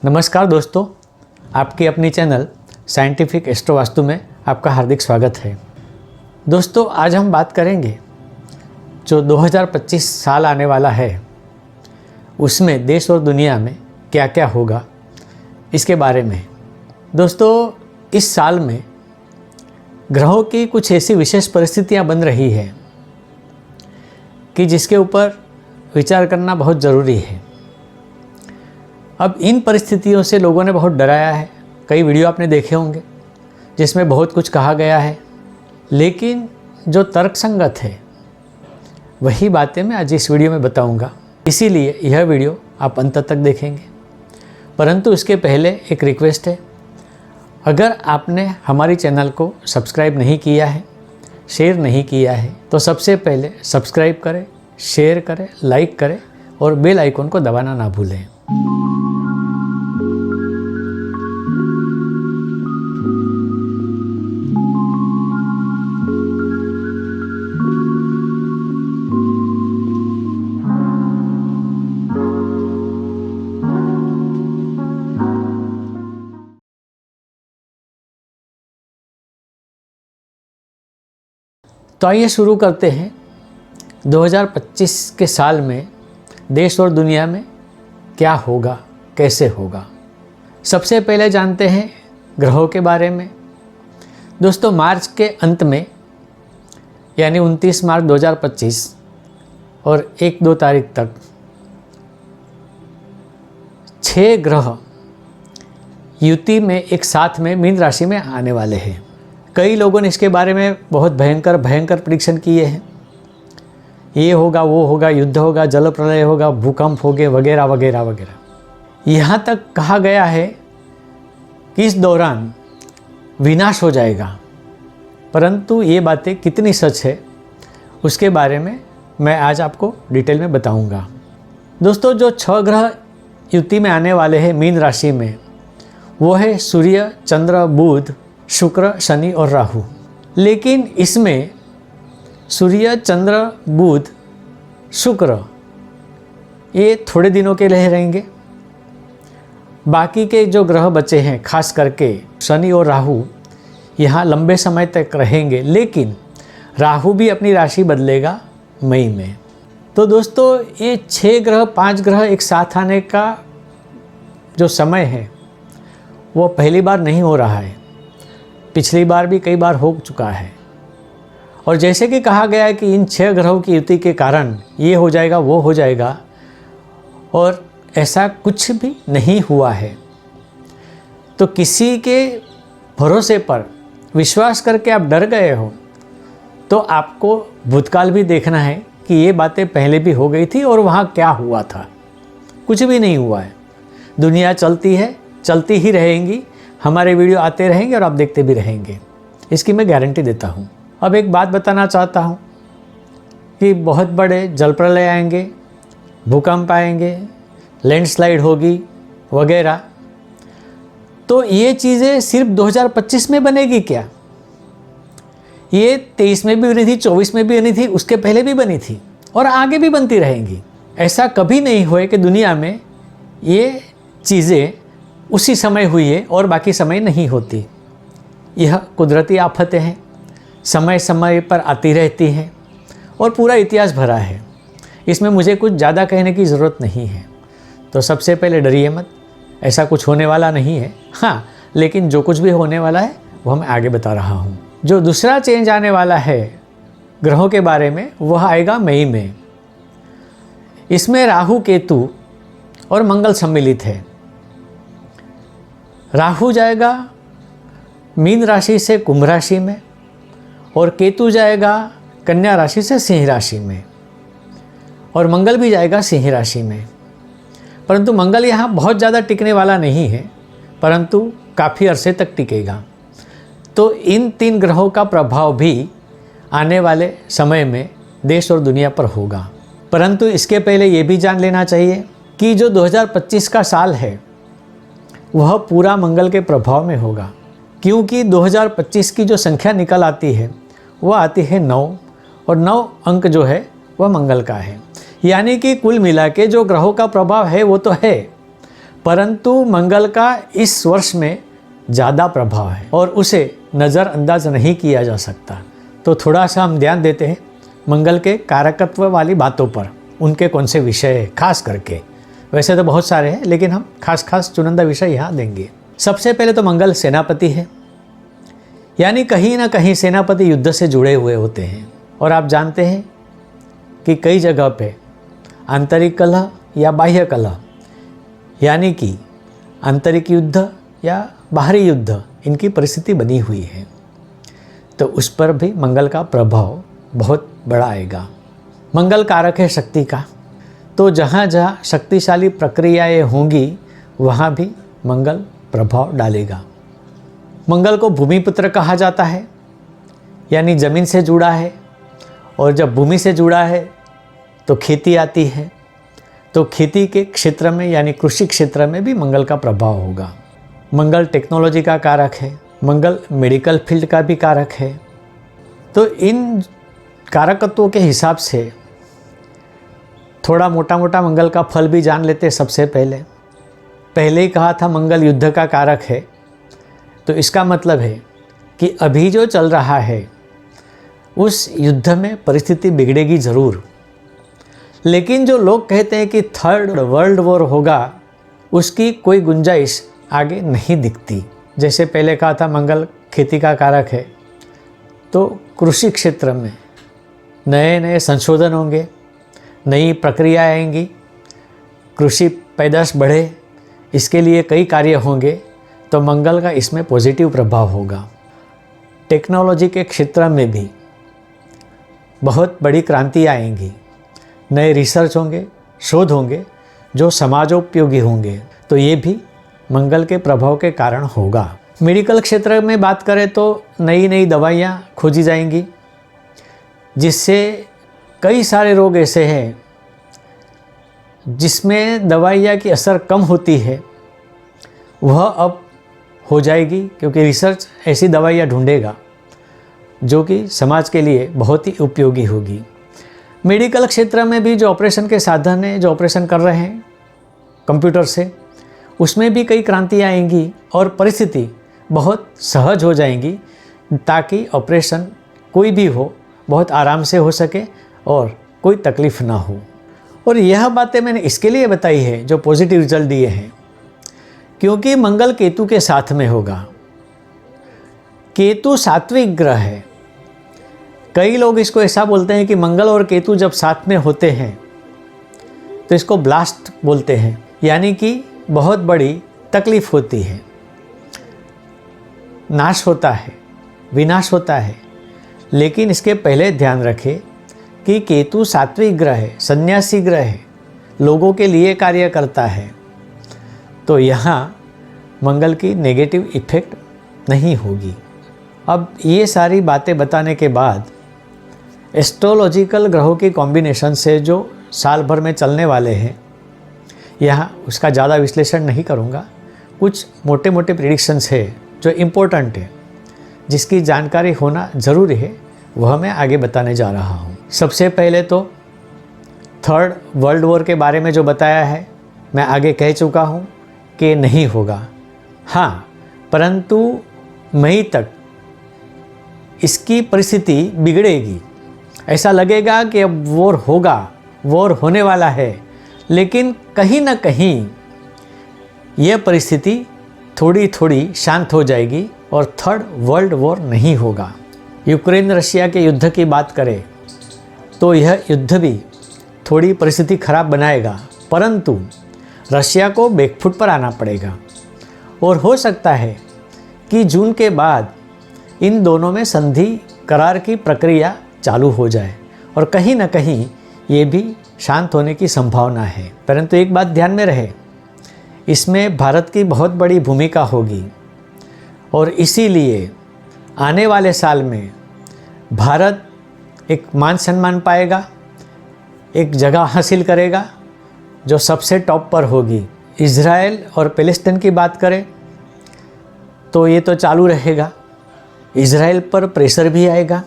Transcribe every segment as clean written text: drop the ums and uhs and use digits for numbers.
नमस्कार दोस्तों, आपकी अपनी चैनल साइंटिफिक एस्ट्रो वास्तु में आपका हार्दिक स्वागत है। दोस्तों, आज हम बात करेंगे जो 2025 साल आने वाला है उसमें देश और दुनिया में क्या क्या होगा इसके बारे में। दोस्तों, इस साल में ग्रहों की कुछ ऐसी विशेष परिस्थितियां बन रही है कि जिसके ऊपर विचार करना बहुत ज़रूरी है। अब इन परिस्थितियों से लोगों ने बहुत डराया है। कई वीडियो आपने देखे होंगे जिसमें बहुत कुछ कहा गया है, लेकिन जो तर्कसंगत है वही बातें मैं आज इस वीडियो में बताऊंगा। इसीलिए यह वीडियो आप अंत तक देखेंगे। परंतु इसके पहले एक रिक्वेस्ट है, अगर आपने हमारी चैनल को सब्सक्राइब नहीं किया है, शेयर नहीं किया है, तो सबसे पहले सब्सक्राइब करें, शेयर करें, लाइक करें और बेल आइकन को दबाना ना भूलें। तो आइए शुरू करते हैं 2025 के साल में देश और दुनिया में क्या होगा, कैसे होगा। सबसे पहले जानते हैं ग्रहों के बारे में। दोस्तों, मार्च के अंत में यानी 29 मार्च 2025 और 1-2 तारीख तक 6 ग्रह युति में एक साथ में मीन राशि में आने वाले हैं। कई लोगों ने इसके बारे में बहुत भयंकर प्रेडिक्शन किए हैं। ये होगा, वो होगा, युद्ध होगा, जल प्रलय होगा, भूकंप होंगे, वगैरह वगैरह वगैरह। यहाँ तक कहा गया है कि इस दौरान विनाश हो जाएगा। परंतु ये बातें कितनी सच है उसके बारे में मैं आज आपको डिटेल में बताऊंगा। दोस्तों, जो 6 ग्रह युति में आने वाले हैं मीन राशि में, वो है सूर्य, चंद्र, बुध, शुक्र, शनि और राहु। लेकिन इसमें सूर्य, चंद्र, बुध, शुक्र ये थोड़े दिनों के लिए रहेंगे। बाकी के जो ग्रह बचे हैं, खास करके शनि और राहु, यहाँ लंबे समय तक रहेंगे। लेकिन राहु भी अपनी राशि बदलेगा मई में। तो दोस्तों, ये 6 ग्रह, 5 ग्रह एक साथ आने का जो समय है वो पहली बार नहीं हो रहा है। पिछली बार भी कई बार हो चुका है। और जैसे कि कहा गया है कि इन 6 ग्रहों की युति के कारण ये हो जाएगा, वो हो जाएगा, और ऐसा कुछ भी नहीं हुआ है। तो किसी के भरोसे पर विश्वास करके आप डर गए हो तो आपको भूतकाल भी देखना है कि ये बातें पहले भी हो गई थी और वहाँ क्या हुआ था। कुछ भी नहीं हुआ है। दुनिया चलती है, चलती ही रहेंगी। हमारे वीडियो आते रहेंगे और आप देखते भी रहेंगे, इसकी मैं गारंटी देता हूँ। अब एक बात बताना चाहता हूँ कि बहुत बड़े जल प्रलय आएंगे, भूकंप आएंगे, लैंडस्लाइड होगी वगैरह। तो ये चीज़ें सिर्फ 2025 में बनेगी क्या? ये 23 में भी बनी थी, 24 में भी बनी थी, उसके पहले भी बनी थी और आगे भी बनती रहेंगी। ऐसा कभी नहीं हुआ कि दुनिया में ये चीज़ें उसी समय हुई है और बाकी समय नहीं होती। यह कुदरती आफतें हैं, समय समय पर आती रहती हैं और पूरा इतिहास भरा है। इसमें मुझे कुछ ज़्यादा कहने की ज़रूरत नहीं है। तो सबसे पहले डरिए मत, ऐसा कुछ होने वाला नहीं है। हाँ, लेकिन जो कुछ भी होने वाला है वो मैं आगे बता रहा हूँ। जो दूसरा चेंज आने वाला है ग्रहों के बारे में, वह आएगा मई में। इसमें राहु, केतु और मंगल सम्मिलित है। राहु जाएगा मीन राशि से कुंभ राशि में और केतु जाएगा कन्या राशि से सिंह राशि में और मंगल भी जाएगा सिंह राशि में। परंतु मंगल यहाँ बहुत ज़्यादा टिकने वाला नहीं है, परंतु काफ़ी अरसे तक टिकेगा। तो इन 3 ग्रहों का प्रभाव भी आने वाले समय में देश और दुनिया पर होगा। परंतु इसके पहले ये भी जान लेना चाहिए कि जो 2025 का साल है वह पूरा मंगल के प्रभाव में होगा, क्योंकि 2025 की जो संख्या निकल आती है वह आती है 9 और 9 अंक जो है वह मंगल का है। यानी कि कुल मिला के जो ग्रहों का प्रभाव है वो तो है, परंतु मंगल का इस वर्ष में ज़्यादा प्रभाव है और उसे नज़रअंदाज नहीं किया जा सकता। तो थोड़ा सा हम ध्यान देते हैं मंगल के कारकत्व वाली बातों पर, उनके कौन से विषय है खास करके। वैसे तो बहुत सारे हैं लेकिन हम खास चुनिंदा विषय यहाँ देंगे। सबसे पहले तो मंगल सेनापति है, यानी कहीं ना कहीं सेनापति युद्ध से जुड़े हुए होते हैं। और आप जानते हैं कि कई जगह पे आंतरिक कलह या बाह्य कलह, यानी कि आंतरिक युद्ध या बाहरी युद्ध, इनकी परिस्थिति बनी हुई है, तो उस पर भी मंगल का प्रभाव बहुत बड़ा आएगा। मंगल कारक है शक्ति का, तो जहाँ जहाँ शक्तिशाली प्रक्रियाएं होंगी वहाँ भी मंगल प्रभाव डालेगा। मंगल को भूमिपुत्र कहा जाता है, यानी ज़मीन से जुड़ा है, और जब भूमि से जुड़ा है तो खेती आती है, तो खेती के क्षेत्र में यानी कृषि क्षेत्र में भी मंगल का प्रभाव होगा। मंगल टेक्नोलॉजी का कारक है, मंगल मेडिकल फील्ड का भी कारक है। तो इन कारकत्वों के हिसाब से थोड़ा मोटा मोटा मंगल का फल भी जान लेते। सबसे पहले ही कहा था मंगल युद्ध का कारक है, तो इसका मतलब है कि अभी जो चल रहा है उस युद्ध में परिस्थिति बिगड़ेगी ज़रूर, लेकिन जो लोग कहते हैं कि थर्ड वर्ल्ड वॉर होगा, उसकी कोई गुंजाइश आगे नहीं दिखती। जैसे पहले कहा था मंगल खेती का कारक है, तो कृषि क्षेत्र में नए नए संशोधन होंगे, नई प्रक्रिया आएंगी, कृषि पैदाश बढ़े, इसके लिए कई कार्य होंगे, तो मंगल का इसमें पॉजिटिव प्रभाव होगा। टेक्नोलॉजी के क्षेत्र में भी बहुत बड़ी क्रांति आएंगी, नए रिसर्च होंगे, शोध होंगे जो समाजोपयोगी होंगे, तो ये भी मंगल के प्रभाव के कारण होगा। मेडिकल क्षेत्र में बात करें तो नई नई दवाइयाँ खोजी जाएंगी, जिससे कई सारे रोग ऐसे हैं जिसमें दवाइयाँ की असर कम होती है, वह अब हो जाएगी, क्योंकि रिसर्च ऐसी दवाइयाँ ढूंढेगा जो कि समाज के लिए बहुत ही उपयोगी होगी। मेडिकल क्षेत्र में भी जो ऑपरेशन के साधन हैं, जो ऑपरेशन कर रहे हैं कंप्यूटर से, उसमें भी कई क्रांतियाँ आएंगी और परिस्थिति बहुत सहज हो जाएंगी, ताकि ऑपरेशन कोई भी हो बहुत आराम से हो सके और कोई तकलीफ़ ना हो। और यह बातें मैंने इसके लिए बताई है जो पॉजिटिव रिजल्ट दिए हैं, क्योंकि मंगल केतु के साथ में होगा। केतु सात्विक ग्रह है। कई लोग इसको ऐसा बोलते हैं कि मंगल और केतु जब साथ में होते हैं तो इसको ब्लास्ट बोलते हैं, यानी कि बहुत बड़ी तकलीफ होती है, नाश होता है, विनाश होता है। लेकिन इसके पहले ध्यान रखें कि केतु सात्विक ग्रह है, सन्यासी ग्रह है, लोगों के लिए कार्य करता है, तो यहाँ मंगल की नेगेटिव इफेक्ट नहीं होगी। अब ये सारी बातें बताने के बाद एस्ट्रोलॉजिकल ग्रहों की कॉम्बिनेशन से जो साल भर में चलने वाले हैं, यहाँ उसका ज़्यादा विश्लेषण नहीं करूँगा। कुछ मोटे मोटे प्रेडिक्शंस है जो इम्पोर्टेंट है, जिसकी जानकारी होना ज़रूरी है, वह मैं आगे बताने जा रहा हूँ। सबसे पहले तो थर्ड वर्ल्ड वॉर के बारे में जो बताया है, मैं आगे कह चुका हूँ कि नहीं होगा। हाँ, परंतु मई तक इसकी परिस्थिति बिगड़ेगी। ऐसा लगेगा कि अब वॉर होगा, वॉर होने वाला है, लेकिन कहीं ना कहीं यह परिस्थिति थोड़ी थोड़ी शांत हो जाएगी और थर्ड वर्ल्ड वॉर नहीं होगा। यूक्रेन रशिया के युद्ध की बात करें तो यह युद्ध भी थोड़ी परिस्थिति खराब बनाएगा, परंतु रशिया को बैकफुट पर आना पड़ेगा और हो सकता है कि जून के बाद इन दोनों में संधि करार की प्रक्रिया चालू हो जाए और कहीं ना कहीं ये भी शांत होने की संभावना है। परंतु एक बात ध्यान में रहे, इसमें भारत की बहुत बड़ी भूमिका होगी और इसीलिए आने वाले साल में भारत एक मान सम्मान पाएगा, एक जगह हासिल करेगा जो सबसे टॉप पर होगी। इज़राइल और पैलेस्टाइन की बात करें तो ये तो चालू रहेगा, इज़राइल पर प्रेशर भी आएगा,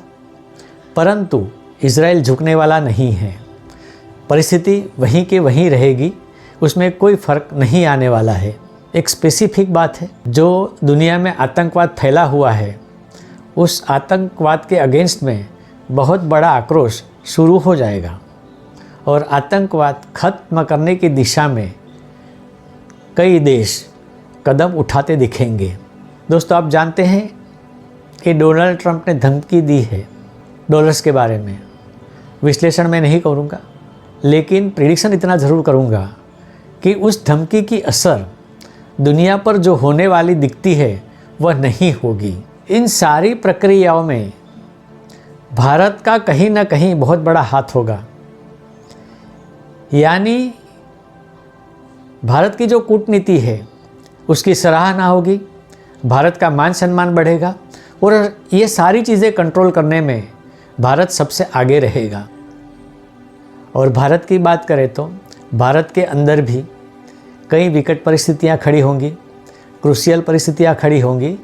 परंतु इज़राइल झुकने वाला नहीं है। परिस्थिति वहीं के वहीं रहेगी, उसमें कोई फ़र्क नहीं आने वाला है। एक स्पेसिफिक बात है, जो दुनिया में आतंकवाद फैला हुआ है उस आतंकवाद के अगेंस्ट में बहुत बड़ा आक्रोश शुरू हो जाएगा और आतंकवाद खत्म करने की दिशा में कई देश कदम उठाते दिखेंगे। दोस्तों, आप जानते हैं कि डोनाल्ड ट्रंप ने धमकी दी है डॉलर्स के बारे में। विश्लेषण मैं नहीं करूँगा, लेकिन प्रेडिक्शन इतना ज़रूर करूँगा कि उस धमकी की असर दुनिया पर जो होने वाली दिखती है वह नहीं होगी। इन सारी प्रक्रियाओं में भारत का कहीं ना कहीं बहुत बड़ा हाथ होगा। यानी भारत की जो कूटनीति है उसकी सराहना होगी, भारत का मान सम्मान बढ़ेगा और ये सारी चीज़ें कंट्रोल करने में भारत सबसे आगे रहेगा। और भारत की बात करें तो भारत के अंदर भी कई विकट परिस्थितियां खड़ी होंगी, क्रूशियल परिस्थितियां खड़ी होंगी,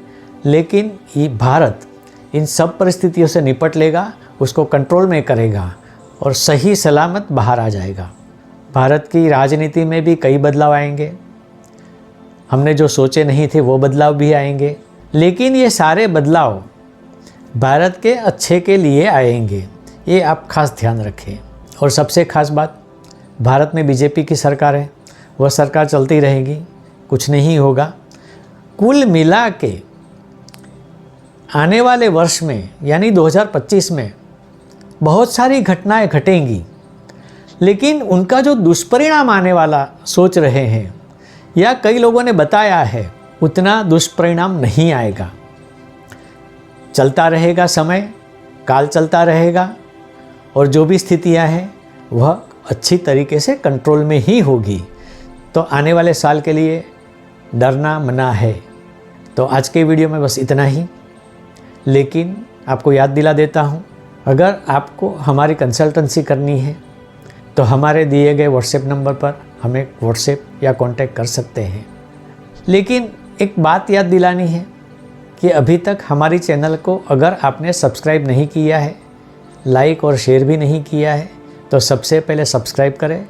लेकिन ये भारत इन सब परिस्थितियों से निपट लेगा, उसको कंट्रोल में करेगा और सही सलामत बाहर आ जाएगा। भारत की राजनीति में भी कई बदलाव आएंगे, हमने जो सोचे नहीं थे वो बदलाव भी आएंगे, लेकिन ये सारे बदलाव भारत के अच्छे के लिए आएंगे, ये आप खास ध्यान रखें। और सबसे खास बात, भारत में बीजेपी की सरकार है, वह सरकार चलती रहेगी, कुछ नहीं होगा। कुल मिला के आने वाले वर्ष में यानी 2025 में बहुत सारी घटनाएं घटेंगी, लेकिन उनका जो दुष्परिणाम आने वाला सोच रहे हैं या कई लोगों ने बताया है, उतना दुष्परिणाम नहीं आएगा। चलता रहेगा समय, काल चलता रहेगा और जो भी स्थितियां हैं वह अच्छी तरीके से कंट्रोल में ही होगी। तो आने वाले साल के लिए डरना मना है। तो आज के वीडियो में बस इतना ही, लेकिन आपको याद दिला देता हूँ, अगर आपको हमारी कंसल्टेंसी करनी है तो हमारे दिए गए व्हाट्सएप नंबर पर हमें व्हाट्सएप या कांटेक्ट कर सकते हैं। लेकिन एक बात याद दिलानी है कि अभी तक हमारी चैनल को अगर आपने सब्सक्राइब नहीं किया है, लाइक और शेयर भी नहीं किया है, तो सबसे पहले सब्सक्राइब करें,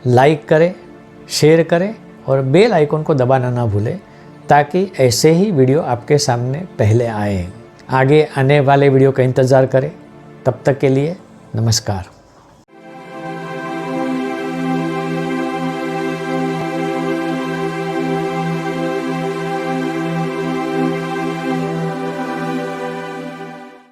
लाइक करें, शेयर करें और बेल आइकन को दबाना ना भूलें, ताकि ऐसे ही वीडियो आपके सामने पहले आए। आगे आने वाले वीडियो का इंतज़ार करें। तब तक के लिए नमस्कार।